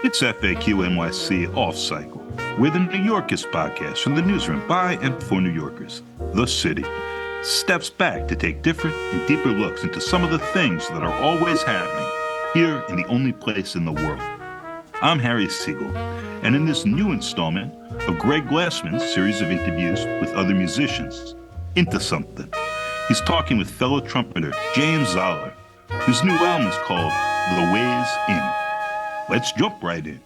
It's FAQ NYC Off Cycle. We're the New Yorkers podcast from the newsroom by and for New Yorkers. The city steps back to take different and deeper looks into some of the things that are always happening here in the only place in the world. I'm Harry Siegel, and in this new installment of Greg Glassman's series of interviews with other musicians, Into Something, he's talking with fellow trumpeter James Zollar, whose new album is called The Ways In. Let's jump right in.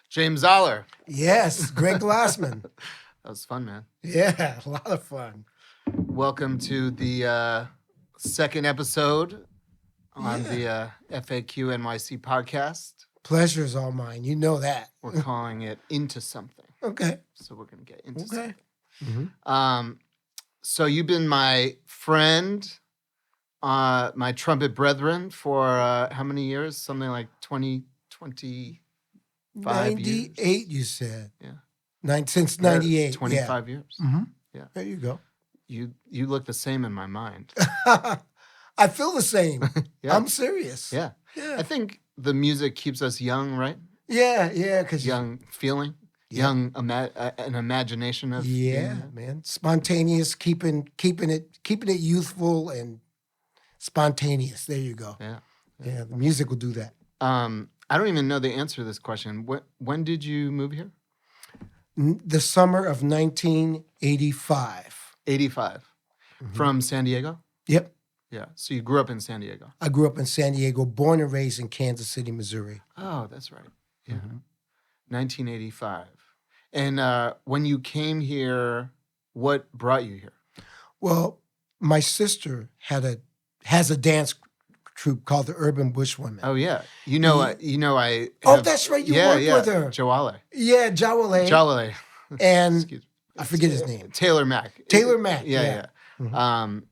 James Zollar. Yes, Greg Glassman. That was fun, man. Yeah, a lot of fun. Welcome to the second episode on the FAQ NYC podcast. Pleasure's all mine. You know that. We're calling it Into Something. Okay. So we're going to get into Okay. something. So you've been my friend, my trumpet brethren for how many years? Something like 20, 25 98, years? you said. Yeah. Since 98. 25 years. Mm-hmm. Yeah. There you go. You look the same in my mind. I feel the same. Yeah. I'm serious. Yeah. Yeah. I think the music keeps us young, right? Yeah, because Young feeling, Yeah. young an imagination of yeah, man. Spontaneous, keeping it youthful and spontaneous. There you go. Yeah. Yeah, the music will do that. I don't even know the answer to this question. When did you move here? The summer of 1985. 85. Mhm. From San Diego? Yep. Yeah. So you grew up in San Diego. I grew up in San Diego, born and raised in Kansas City, Missouri. Oh, that's right. Yeah. Mhm. 1985. And when you came here, what brought you here? Well, my sister has a dance troupe called the Urban Bushwomen. Oh yeah. I Oh, have- that's right. You yeah, worked yeah. with her. Joale. Yeah, Jawale. Jolly. And Excuse me. I forget his name. Taylor Mack. Taylor Mack. Yeah. Mhm.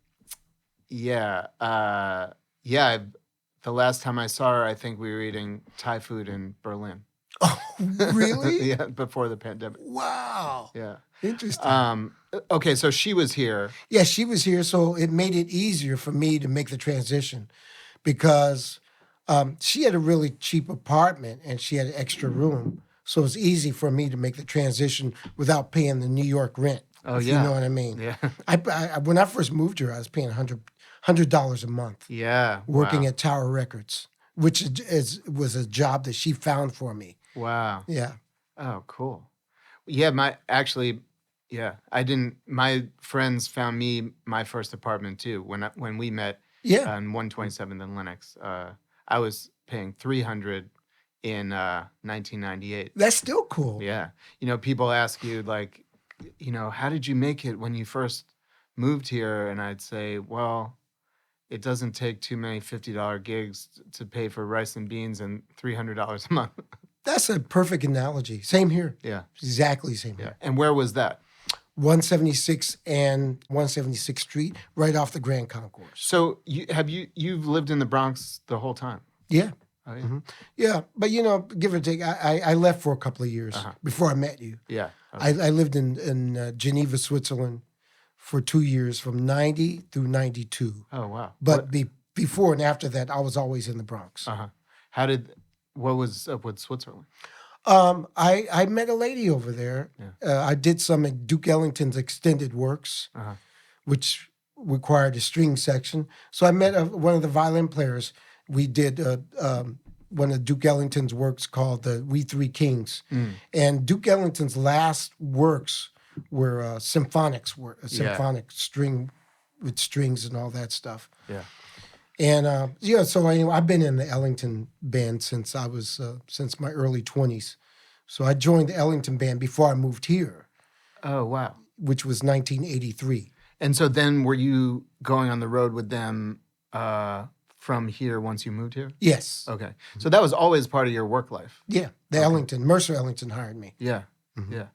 The last time I saw her, I think we were eating Thai food in Berlin. Oh, really? Yeah, before the pandemic. Wow. Yeah. Interesting. Okay, so she was here. Yeah, she was here, so it made it easier for me to make the transition because she had a really cheap apartment and she had an extra room. So it's easy for me to make the transition without paying the New York rent. Oh, if yeah. You know what I mean? Yeah. I when I first moved here, I was paying $100 a month Yeah. working wow. at Tower Records, which was a job that she found for me. Wow. Yeah. Oh, cool. Yeah, my friends found me my first apartment too when we met Yeah. on 127th and Lenox. I was paying $300 in 1998. That's still cool. Yeah. People ask you like, how did you make it when you first moved here? And I'd say, well, it doesn't take too many $50 gigs to pay for rice and beans and $300 a month. That's a perfect analogy. Same here. Yeah. Exactly same Yeah. here. And where was that? 176 and 176th Street, right off the Grand Concourse. So you've lived in the Bronx the whole time? Yeah. Oh yeah. Mhm. Yeah, but give or take, I left for a couple of years before I met you. Yeah. I lived in Geneva, Switzerland for 2 years from 90 through 92. Oh wow. But before and after that, I was always in the Bronx. What was up with Switzerland? I met a lady over there. Yeah. I did some at Duke Ellington's extended works, which required a string section. So I met one of the violin players. We did one of Duke Ellington's works called the We Three Kings. And Duke Ellington's last works were symphonic string with strings and all that stuff. Yeah. And so anyway, I've been in the Ellington band since I was since my early 20s. So I joined the Ellington band before I moved here. Oh wow. Which was 1983. And so then were you going on the road with them from here once you moved here? Yes. Okay. So that was always part of your work life. Yeah. Mercer Ellington hired me. Yeah. Mm-hmm. Yeah.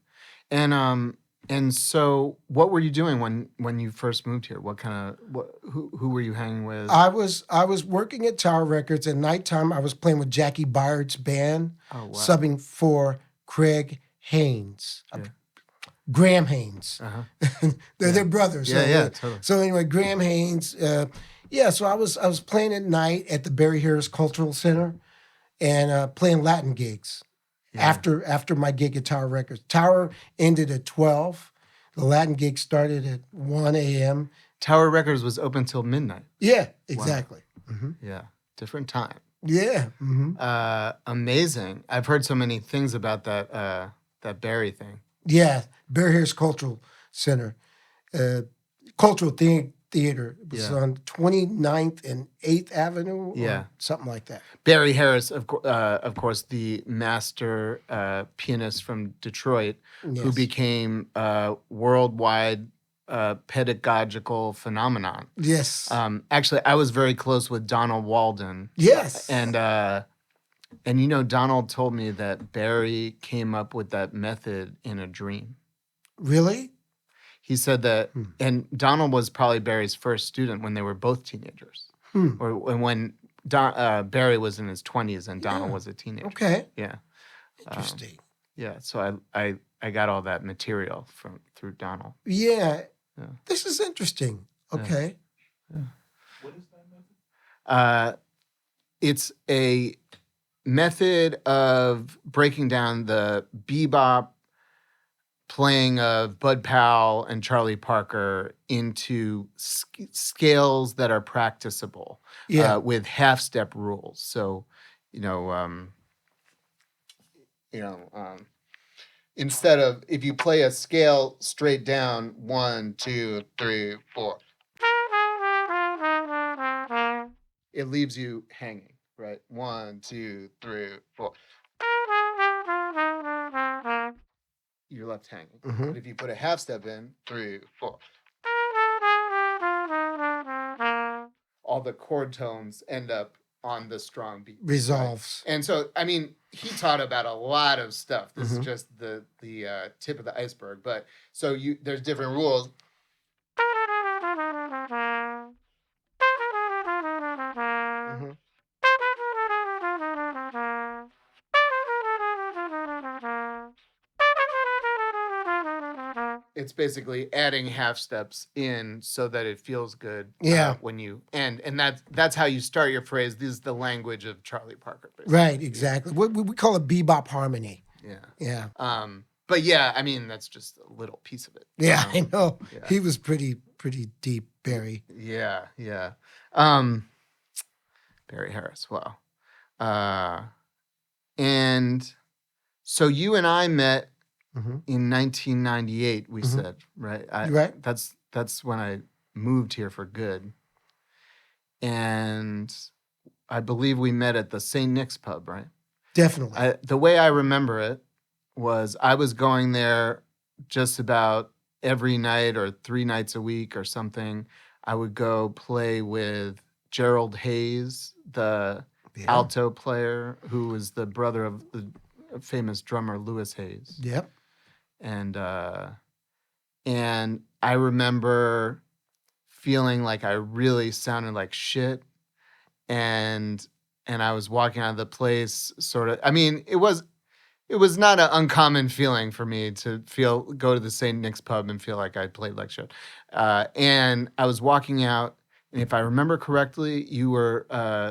And so what were you doing when you first moved here? Who were you hanging with? I was working at Tower Records. At nighttime, I was playing with Jackie Byard's band, subbing for Craig Haynes. Graham Haynes. They're brothers. Totally. So anyway, Graham Haynes. So I was playing at night at the Barry Harris Cultural Center and playing Latin gigs. Yeah. After my gig at Tower Records. Tower ended at 12. The Latin gig started at 1 a.m. Tower Records was open till midnight. Yeah, exactly. Wow. Mm-hmm. Yeah, different time. Yeah. Mm-hmm. Amazing. I've heard so many things about that Barry thing. Yeah, Barry Harris Cultural Center. Cultural Theater. It was on 29th and 8th Avenue or something like that. Barry Harris, of course, the master pianist from Detroit, who became a worldwide pedagogical phenomenon. Yes. Actually, I was very close with Donald Walden. Yes. And Donald told me that Barry came up with that method in a dream. Really? He said that, and Donald was probably Barry's first student when they were both teenagers, or when Barry was in his 20s and Donald was a teenager. Okay. Yeah. Interesting. So I got all that material through Donald. Yeah. This is interesting. Okay. Yeah. What is that method? It's a method of breaking down the bebop playing of Bud Powell and Charlie Parker into scales that are practicable with half-step rules. So, instead of, if you play a scale straight down, 1, 2, 3, 4, it leaves you hanging, right? 1, 2, 3, 4. You're left hanging. Mm-hmm. But if you put a half step in, 3, 4, all the chord tones end up on the strong beat. Resolves. Right? And so, he taught about a lot of stuff. This is just the tip of the iceberg. But so there's different rules. Mm-hmm. It's basically adding half steps in so that it feels good. When you and that's how you start your phrase. This is the language of Charlie Parker. Basically. Right. Exactly. We call it bebop harmony. Yeah. Yeah. But that's just a little piece of it. Yeah, I know. Yeah. He was pretty deep, Barry. Yeah. Barry Harris. Wow. And so you and I met. In 1998, we said, right? Right. That's when I moved here for good. And I believe we met at the St. Nick's pub, right? Definitely. The way I remember it was I was going there just about every night or 3 nights a week or something. I would go play with Gerald Hayes, the alto player, who was the brother of the famous drummer Louis Hayes. Yep. And and I remember feeling like I really sounded like shit, and I was walking out of the place sort of. I mean, it was not an uncommon feeling for me to go to the St. Nick's pub and feel like I played like shit. And I was walking out, and if I remember correctly, you were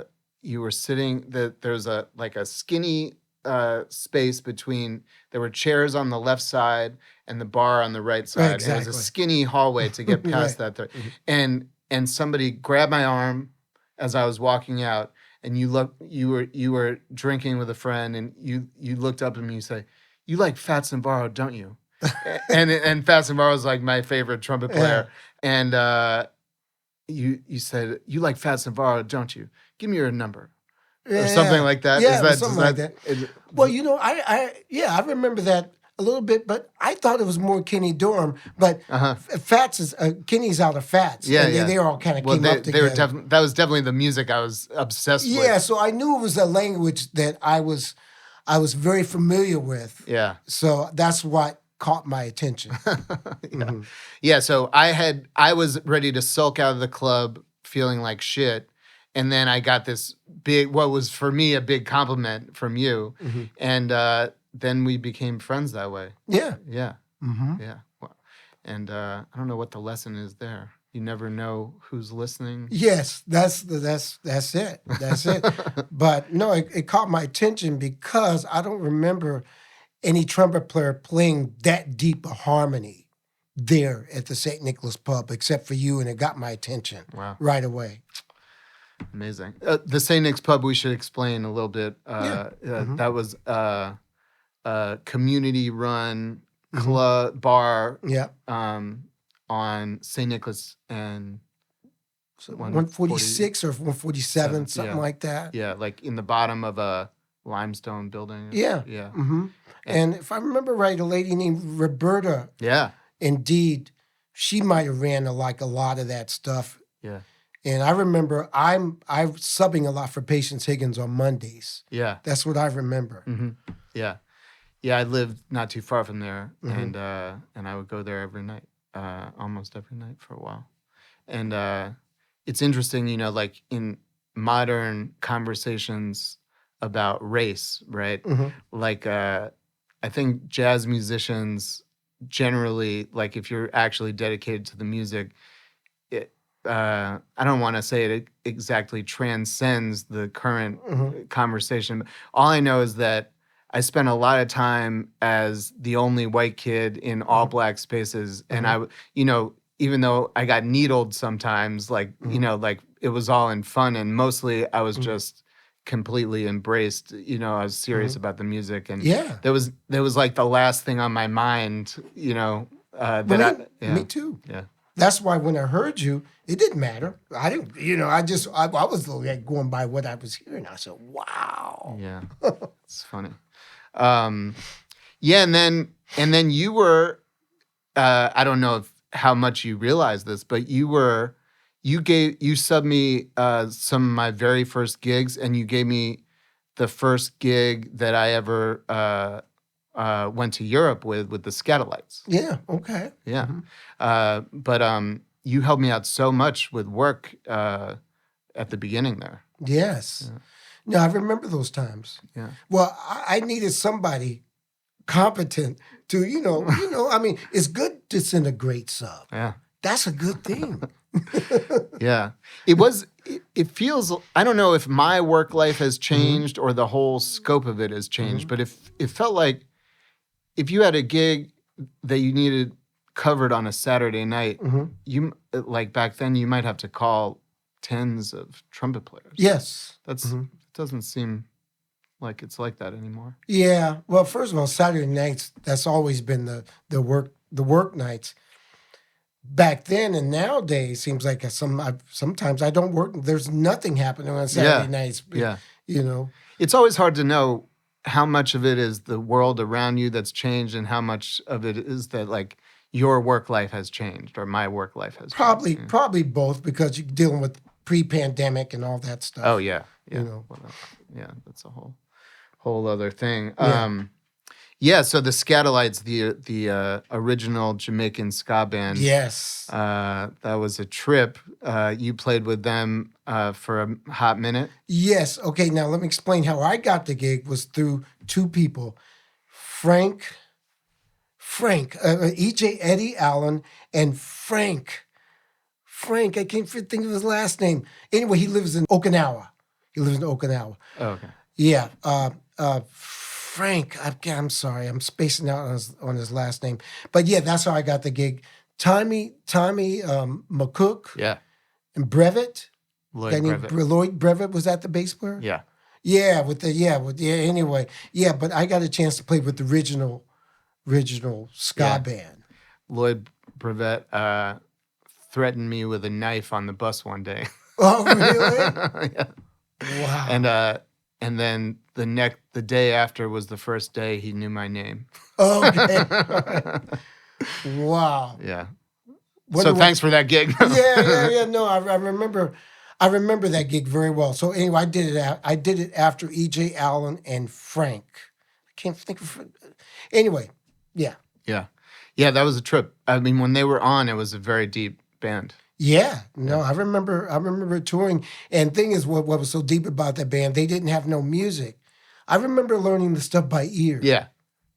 sitting. There's a like a skinny space between. There were chairs on the left side and the bar on the right side. And it was a Exactly. skinny hallway to get past Right. that. And somebody grabbed my arm as I was walking out, and you were drinking with a friend, and you looked up at me and you say, "You like Fats Navarro, don't you?" and Fats Navarro was like my favorite trumpet player, and you said, "You like Fats Navarro, don't you? Give me your number." Or something like that. Yeah, Is it was that something like that. Well, you know, I remember that a little bit, but I thought it was more Kenny Dorham. But Fats is Kenny's out of Fats. Yeah, and yeah. they all kind of Well, came up they were together. that was definitely the music I was obsessed with. Yeah, so I knew it was a language that I was very familiar with. Yeah. So that's what caught my attention. Yeah. Yeah, so I was ready to sulk out of the club feeling like shit. And then I got this what was for me a big compliment from you. And then we became friends that way. Yeah. Yeah. Yeah. Well, and I don't know what the lesson is there. You never know who's listening. Yes, that's it. That's it. But no, it caught my attention because I don't remember any trumpet player playing that deep a harmony there at the St. Nicholas pub, except for you, and it got my attention right away. Amazing. The St. Nick's pub, we should explain a little bit. That was a community-run club bar on St. Nicholas and 146 or 147, something like that. Yeah, like in the bottom of a limestone building. Yeah. Yeah. And if I remember right, a lady named Roberta. Yeah. Indeed, she might have ran a lot of that stuff. Yeah. And I remember I'm subbing a lot for Patience Higgins on Mondays. Yeah. That's what I remember. Yeah. Yeah, I lived not too far from there, and I would go there every night, almost every night for a while. And it's interesting, you know, like in modern conversations about race, right? Like I think jazz musicians generally, like if you're actually dedicated to the music, I don't want to say it exactly transcends the current conversation. All I know is that I spent a lot of time as the only white kid in all black spaces, and I, you know, even though I got needled sometimes, like you know, like it was all in fun, and mostly I was just completely embraced. You know, I was serious about the music, and there was like the last thing on my mind. You know, me too. Yeah. That's why when I heard you, it didn't matter. I didn't, you know, I was like going by what I was hearing. I said, wow. Yeah. It's funny. Yeah. And then you were, I don't know how much you realize this, but you subbed me, some of my very first gigs, and you gave me the first gig that I ever, went to Europe with the Scatolites. Yeah. Okay. Yeah. But you helped me out so much with work at the beginning there. Yes. No, I remember those times. Yeah. Well, I needed somebody competent to, you know, I mean, it's good to send a great sub. Yeah. That's a good thing. Yeah. It feels, I don't know if my work life has changed or the whole scope of it has changed, but it felt like if you had a gig that you needed covered on a Saturday night, you like back then you might have to call tens of trumpet players. Yes. It doesn't seem like it's like that anymore. Yeah. Well, first of all, Saturday nights, that's always been the work nights. Back then and nowadays, seems like sometimes I don't work. There's nothing happening on Saturday nights. Yeah. You know. It's always hard to know how much of it is the world around you that's changed and how much of it is that like your work life has changed or my work life has changed. Probably both, because you're dealing with pre-pandemic and all that stuff. Oh yeah. You know. Well, yeah, that's a whole other thing. Yeah. Yeah, so the Scatolites, the original Jamaican ska band. Yes. That was a trip. You played with them for a hot minute. Yes. Okay, now let me explain how I got the gig was through two people. Frank, E.J. Eddie Allen, and Frank, I can't think of his last name. Anyway, he lives in Okinawa. Oh, okay. Yeah. Frank, I'm sorry, I'm spacing out on his last name. But yeah, that's how I got the gig. Tommy McCook Yeah. and Brevet. Lloyd Brevet. Lloyd Brevet, was that the bass player? Yeah. Yeah, anyway. Yeah, but I got a chance to play with the original ska band. Lloyd Brevet threatened me with a knife on the bus one day. Oh, really? Yeah. Wow. And then the day after was the first day he knew my name. Okay. Wow. Yeah. Wonder So thanks for that gig. Yeah. No, I remember that gig very well. So anyway, I did it after E.J. Allen and Frank. I can't think of. Anyway, yeah. Yeah, that was a trip. I mean, when they were on, it was a very deep band. Yeah, no, I remember touring. And thing is, what was so deep about that band? They didn't have no music. I remember learning the stuff by ear. Yeah.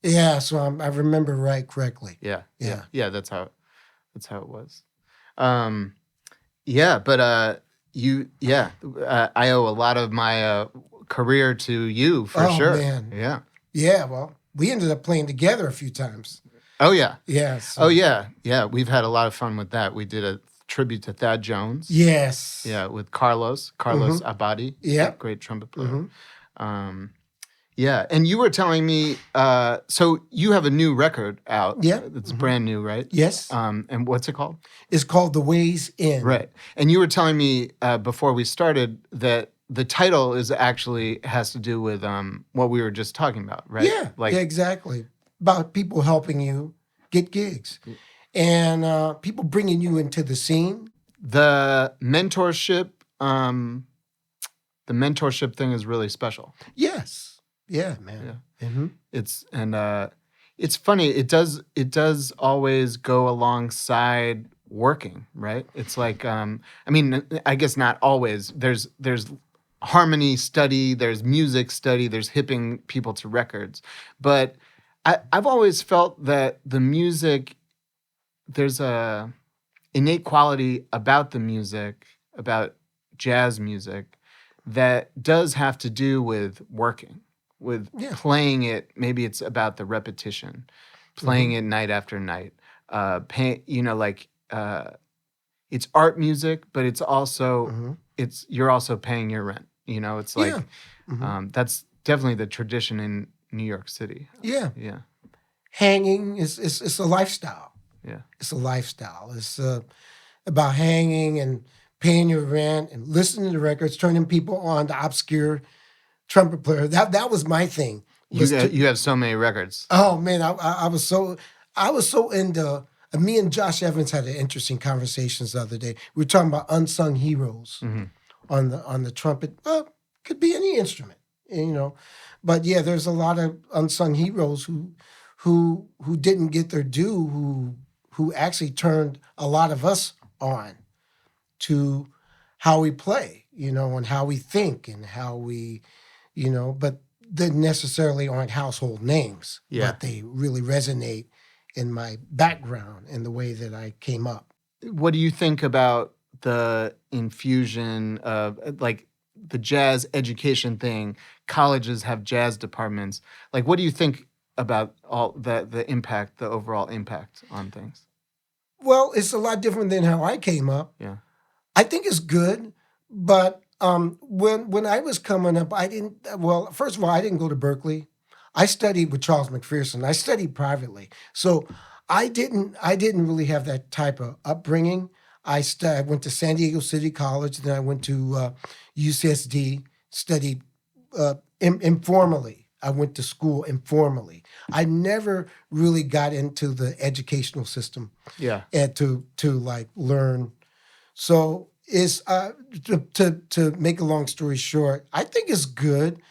Yeah, so I remember right correctly. Yeah. Yeah. Yeah, that's how it was. Yeah, but I owe a lot of my career to you for sure. Man. Yeah. Yeah, well, we ended up playing together a few times. Oh yeah. Yeah. So. Oh yeah. Yeah, we've had a lot of fun with that. We did a tribute to Thad Jones. Yes. Yeah, with Carlos Abadi. Yeah. Great trumpet player. Yeah, and you were telling me, so you have a new record out. Yeah. It's brand new, right? Yes. And what's it called? It's called The Ways In. Right. And you were telling me before we started that the title has to do with what we were just talking about, right? Yeah. Yeah, exactly. About people helping you get gigs and people bringing you into the scene. The mentorship thing is really special. Yes. Yeah, man. Yeah. Mm-hmm. It's funny. It does always go alongside working, right? It's like I mean, I guess not always. There's harmony study, there's music study, there's hipping people to records, but I've always felt that the music, there's a innate quality about the music, about jazz music, that does have to do with working. With playing it, maybe it's about the repetition, playing it night after night. It's art music, but it's also you're also paying your rent. It's like that's definitely the tradition in New York City. Yeah. Hanging is a lifestyle. Yeah, it's a lifestyle. It's about hanging and paying your rent and listening to records, turning people on to obscure trumpet player. That was my thing. You have so many records. Oh man, I was so into. Me and Josh Evans had an interesting conversations the other day. We were talking about unsung heroes on the trumpet. Well, could be any instrument, But yeah, there's a lot of unsung heroes who didn't get their due, who actually turned a lot of us on to how we play, and how we think and how we. But they necessarily aren't household names. Yeah. But they really resonate in my background and the way that I came up. What do you think about the infusion of like the jazz education thing? Colleges have jazz departments. Like, what do you think about all the impact, the overall impact on things? Well, it's a lot different than how I came up. Yeah. I think it's good, but when I was coming up, first of all, I didn't go to Berkeley. I studied with Charles McPherson. I studied privately. So I didn't really have that type of upbringing. I went to San Diego City College, then I went to UCSD, studied informally. I went to school informally. I never really got into the educational system. Yeah. And to like learn. So is to make a long story short, I think it's good.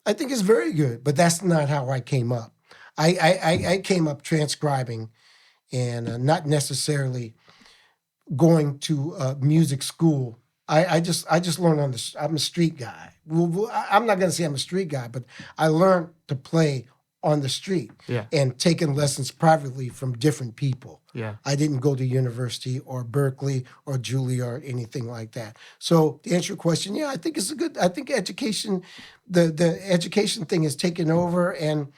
I think it's very good, but that's not how I came up. I came up transcribing and not necessarily going to music school. I just learned on the. I'm a street guy. I'm not going to say I'm a street guy, but I learned to play on the street Yeah. and taking lessons privately from different people. Yeah. I didn't go to university or Berkeley or Juilliard or anything like that. So to answer your question, yeah, I think it's a good. I think education, the education thing is taking over, and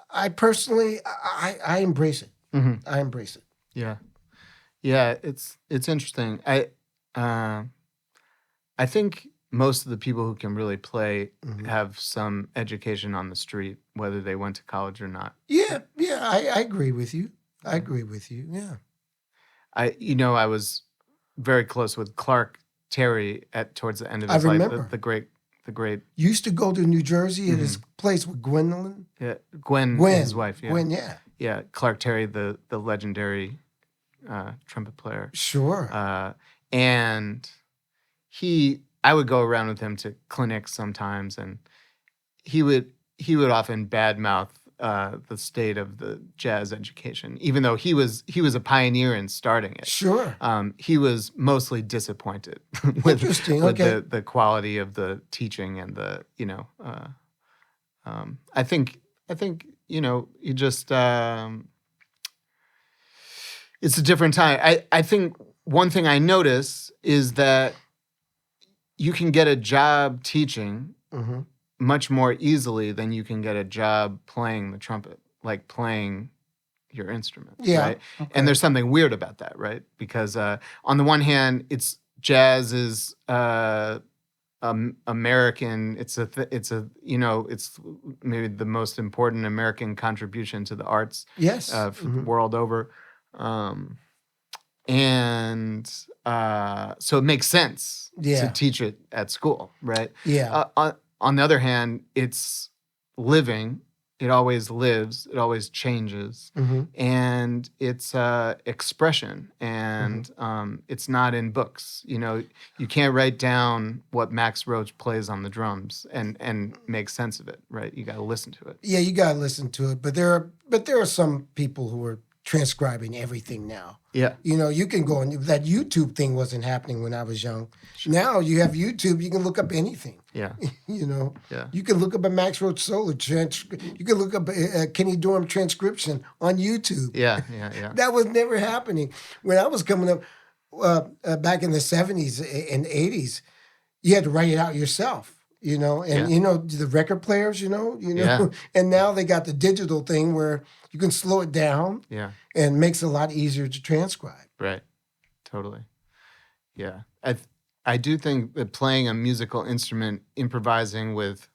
I personally I embrace it. Mm-hmm. I embrace it. Yeah. Yeah, it's interesting. I think most of the people who can really play have some education on the street, whether they went to college or not. Yeah, I agree with you. I agree with you. Yeah. I was very close with Clark Terry towards the end of I his life. remember. The great. You used to go to New Jersey at his place with Gwendolyn. Yeah, Gwen, his wife. Yeah, Gwen, yeah. Yeah, Clark Terry, the legendary trumpet player. Sure. And I would go around with him to clinics sometimes, and he would often badmouth the state of the jazz education, even though he was a pioneer in starting it. Sure. He was mostly disappointed with Okay. the quality of the teaching and the I think you just it's a different time. I think one thing I notice is that you can get a job teaching Mm-hmm. much more easily than you can get a job playing the trumpet, like playing your instrument. Yeah. Right? Okay. And there's something weird about that, right? Because on the one hand, jazz is American. It's maybe the most important American contribution to the arts. Yes. World over. And so it makes sense to teach it at school, right? Yeah. On the other hand, it's living. It always lives. It always changes. Mm-hmm. And it's expression. And it's not in books. You can't write down what Max Roach plays on the drums and make sense of it, right? You got to listen to it. Yeah, you gotta listen to it. But there are some people who are transcribing everything now. Yeah. You can go and that YouTube thing wasn't happening when I was young. Sure. Now you have YouTube, you can look up anything. Yeah. Yeah. You can look up a Max Roach solo you can look up a Kenny Dorham transcription on YouTube. Yeah. That was never happening. When I was coming up back in the 70s and 80s, you had to write it out yourself. The record players, Yeah. and now they got the digital thing where you can slow it down, and makes it a lot easier to transcribe. Right, totally. Yeah, I do think that playing a musical instrument, improvising with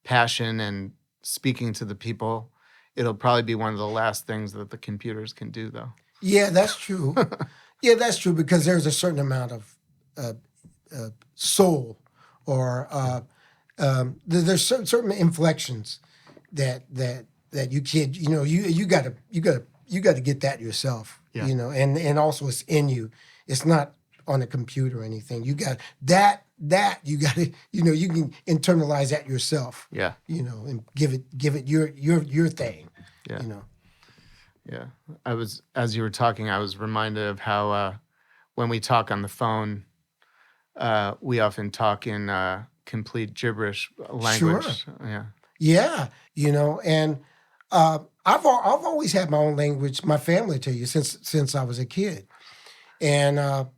passion and speaking to the people, it'll probably be one of the last things that the computers can do, though. Yeah, that's true. Yeah, that's true because there's a certain amount of soul or there's certain inflections that you can't. You got to get that yourself. Yeah. And also it's in you. It's not on a computer or anything. You got that you got to you can internalize that yourself. Yeah. And give it your thing. Yeah. Yeah. As you were talking, I was reminded of how when we talk on the phone, we often talk in complete gibberish language. Sure. Yeah. And I've always had my own language, my family tell you, since I was a kid. And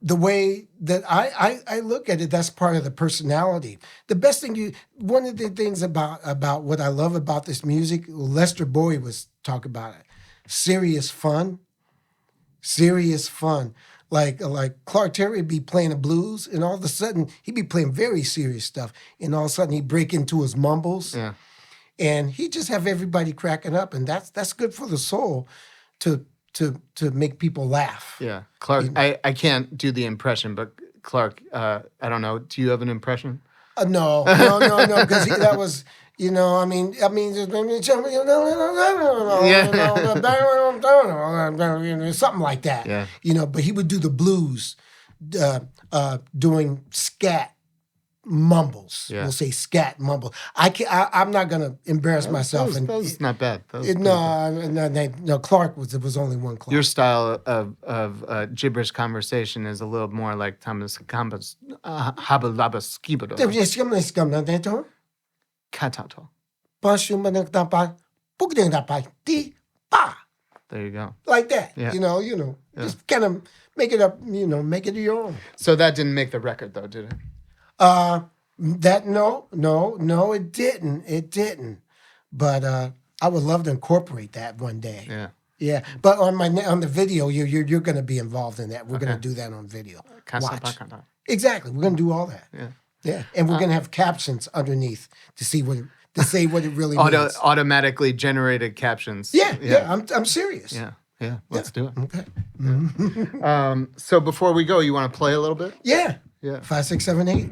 the way that I look at it, that's part of the personality. The best thing one of the things about what I love about this music, Lester Bowie was talking about it. Serious fun. Like Clark Terry would be playing the blues, and all of a sudden he'd be playing very serious stuff, and all of a sudden he'd break into his mumbles, and he'd just have everybody cracking up, and that's good for the soul, to make people laugh. Yeah, Clark. I can't do the impression, but Clark, I don't know. Do you have an impression? No, because that was. Something like that. Yeah. But he would do the blues, doing scat mumbles. Yeah. We'll say scat mumble. I'm not gonna embarrass myself. That was not bad. That was No, Clark was. It was only one Clark. Your style of gibberish conversation is a little more like Thomas Gambas Habalaba Skibido. Katato. There you go. Like that. Yeah. Just kind of make it up, make it your own. So that didn't make the record though, did it? No, it didn't. It didn't. But I would love to incorporate that one day. Yeah. Yeah. But on the video, you're going to be involved in that. We're going to do that on video. Watch. Exactly. We're going to do all that. Yeah. Yeah. And we're going to have captions underneath to say what it really means. Automatically generated captions. Yeah. I'm serious. Yeah. Let's do it. Okay. So before we go, you want to play a little bit? Yeah. Yeah. 5, 6, 7, 8.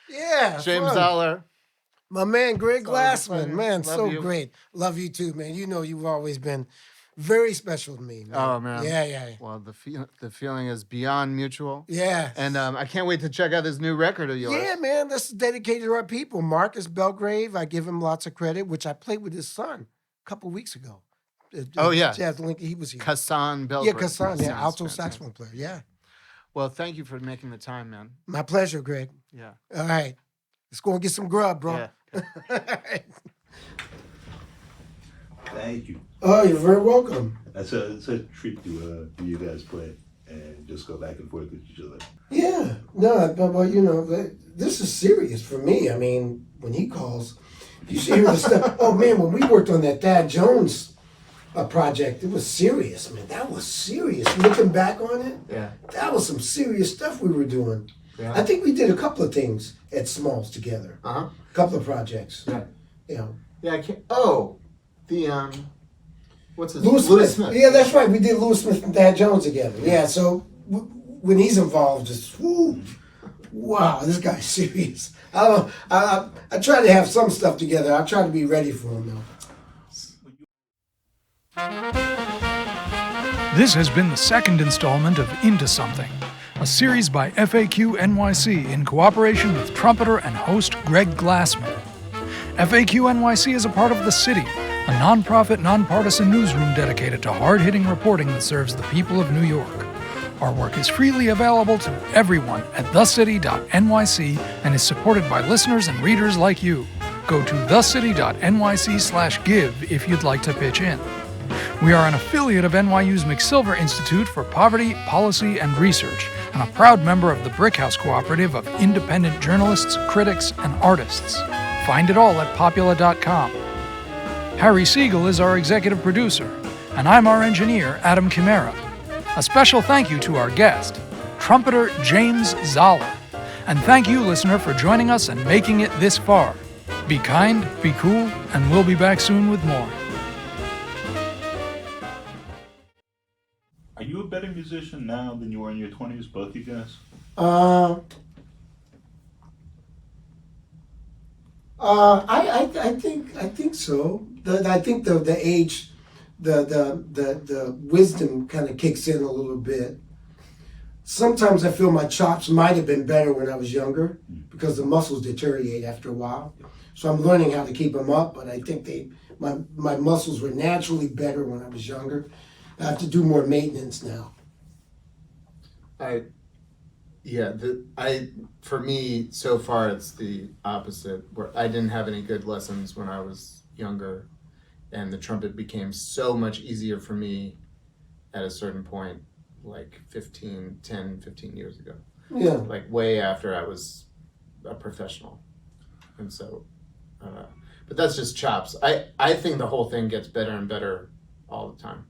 Yeah. James fun. Zollar. My man, Greg always a Glassman. pleasure. Man, Love so you. great. Love you too, man. You've always been very special to me, man. Oh, man. Yeah. Well, the feeling is beyond mutual. Yeah. And I can't wait to check out this new record of yours. Yeah, man. This is dedicated to our people. Marcus Belgrave, I give him lots of credit, which I played with his son a couple of weeks ago. Oh, yeah. Jazz Link, he was here. Kassan Belgrave. Yeah, Kassan, yeah, Sounds alto fantastic. saxophone player. Yeah. Well, thank you for making the time, man. My pleasure, Greg. Yeah. All right. Let's go and get some grub, bro. Yeah. All right. Thank you. Oh, you're very welcome. That's a treat to you guys play and just go back and forth with each other. Yeah. No, but this is serious for me. I mean, when he calls, you should hear the stuff. Oh, man, when we worked on that Thad Jones project, it was serious, man. That was serious. Looking back on it, Yeah. that was some serious stuff we were doing. Yeah. I think we did a couple of things at Smalls together. Uh-huh. A couple of projects. Yeah. You know. Yeah, I can't. Oh, the What's his Lewis Smith. Yeah, that's right. We did Lewis Smith and Thad Jones together. Yeah, so when he's involved, it's wow, this guy's serious. I try to have some stuff together. I try to be ready for him though. This has been the second installment of Into Something, a series by FAQ NYC in cooperation with trumpeter and host Greg Glassman. FAQ NYC is a part of The City, a nonprofit, nonpartisan newsroom dedicated to hard-hitting reporting that serves the people of New York. Our work is freely available to everyone at thecity.nyc and is supported by listeners and readers like you. Go to thecity.nyc/give if you'd like to pitch in. We are an affiliate of NYU's McSilver Institute for Poverty, Policy, and Research, and a proud member of the Brickhouse Cooperative of independent journalists, critics, and artists. Find it all at popula.com. Harry Siegel is our executive producer, and I'm our engineer, Adam Chimera. A special thank you to our guest, trumpeter James Zollar. And thank you, listener, for joining us and making it this far. Be kind, be cool, and we'll be back soon with more. Are you a better musician now than you were in your 20s, both you guys? I think so. I think the age, the wisdom kind of kicks in a little bit. Sometimes I feel my chops might have been better when I was younger because the muscles deteriorate after a while. So I'm learning how to keep them up, but I think my muscles were naturally better when I was younger. I have to do more maintenance now. For me, so far, it's the opposite. Where I didn't have any good lessons when I was younger, and the trumpet became so much easier for me at a certain point, like 10, 15 years ago. Yeah. Like way after I was a professional. And so, but that's just chops. I think the whole thing gets better and better all the time.